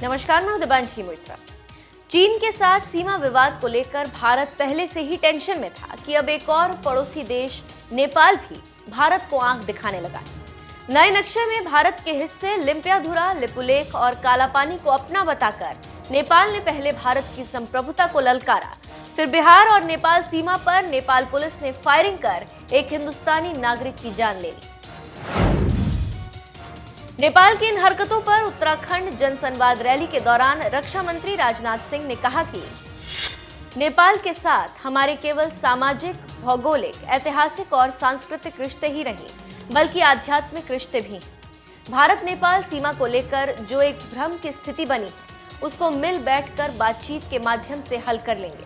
नमस्कार, मैं हूं दिबांजलि मोइत्रा। चीन के साथ सीमा विवाद को लेकर भारत पहले से ही टेंशन में था कि अब एक और पड़ोसी देश नेपाल भी भारत को आंख दिखाने लगा। नए नक्शे में भारत के हिस्से लिम्पियाधुरा, लिपुलेख और कालापानी को अपना बताकर नेपाल ने पहले भारत की संप्रभुता को ललकारा। फिर बिहार और नेपाल सीमा पर नेपाल पुलिस ने फायरिंग कर एक हिंदुस्तानी नागरिक की जान ले ली। नेपाल की इन हरकतों पर उत्तराखंड जनसंवाद रैली के दौरान रक्षा मंत्री राजनाथ सिंह ने कहा कि नेपाल के साथ हमारे केवल सामाजिक, भौगोलिक, ऐतिहासिक और सांस्कृतिक रिश्ते ही नहीं, बल्कि आध्यात्मिक रिश्ते भी। भारत नेपाल सीमा को लेकर जो एक भ्रम की स्थिति बनी, उसको मिल बैठकर बातचीत के माध्यम से हल कर लेंगे।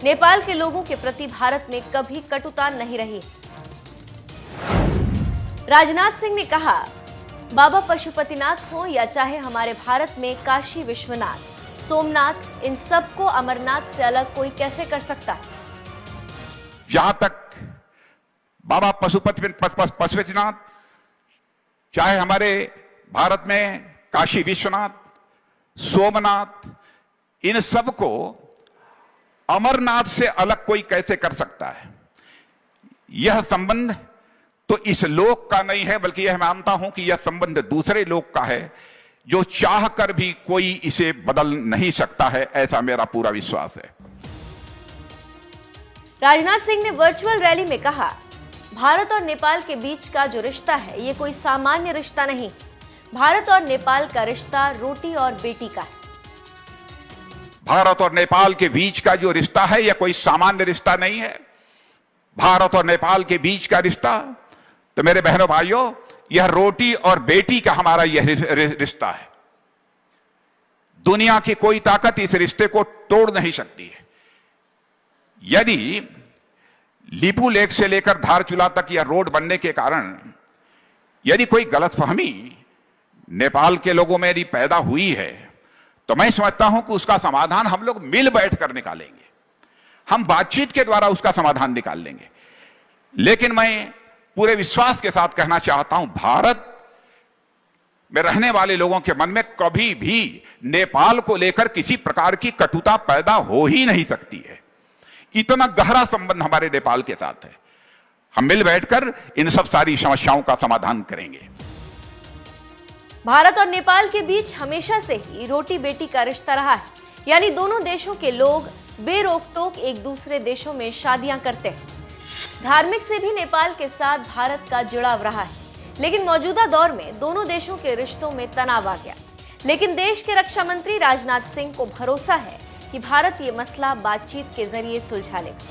नेपाल के लोगों के प्रति भारत में कभी कटुता नहीं रही। राजनाथ सिंह ने कहा, बाबा पशुपतिनाथ हो या चाहे हमारे भारत में काशी विश्वनाथ, सोमनाथ, इन सबको अमरनाथ से अलग कोई कैसे कर सकता है। जहां तक बाबा पशुपतिनाथ, चाहे हमारे भारत में काशी विश्वनाथ, सोमनाथ, इन सबको अमरनाथ से अलग कोई कैसे कर सकता है। यह संबंध तो इस लोक का नहीं है, बल्कि यह मानता हूं कि यह संबंध दूसरे लोक का है, जो चाह कर भी कोई इसे बदल नहीं सकता है, ऐसा मेरा पूरा विश्वास है। राजनाथ सिंह ने वर्चुअल रैली में कहा, भारत और नेपाल के बीच का जो रिश्ता है, ये कोई सामान्य रिश्ता नहीं। भारत और नेपाल का रिश्ता रोटी और बेटी का है। भारत और नेपाल के बीच का जो रिश्ता है, यह कोई सामान्य रिश्ता नहीं है। भारत और नेपाल के बीच का रिश्ता, तो मेरे बहनों भाइयों, यह रोटी और बेटी का हमारा यह रिश्ता है। दुनिया की कोई ताकत इस रिश्ते को तोड़ नहीं सकती है। यदि लिपू लेक से लेकर धारचूला तक यह रोड बनने के कारण यदि कोई गलतफहमी नेपाल के लोगों में यदि पैदा हुई है, तो मैं समझता हूं कि उसका समाधान हम लोग मिल बैठकर निकालेंगे। हम बातचीत के द्वारा उसका समाधान निकाल लेंगे। लेकिन मैं पूरे विश्वास के साथ कहना चाहता हूं, भारत में रहने वाले लोगों के मन में कभी भी नेपाल को लेकर किसी प्रकार की कटुता पैदा हो ही नहीं सकती है। इतना गहरा संबंध हमारे नेपाल के साथ है। हम मिल बैठकर इन सब सारी समस्याओं का समाधान करेंगे। भारत और नेपाल के बीच हमेशा से ही रोटी बेटी का रिश्ता रहा है, यानी दोनों देशों के लोग बेरोक-टोक एक दूसरे देशों में शादियां करते हैं। धार्मिक से भी नेपाल के साथ भारत का जुड़ाव रहा है, लेकिन मौजूदा दौर में दोनों देशों के रिश्तों में तनाव आ गया। लेकिन देश के रक्षा मंत्री राजनाथ सिंह को भरोसा है कि भारत ये मसला बातचीत के जरिए सुलझा लेगा।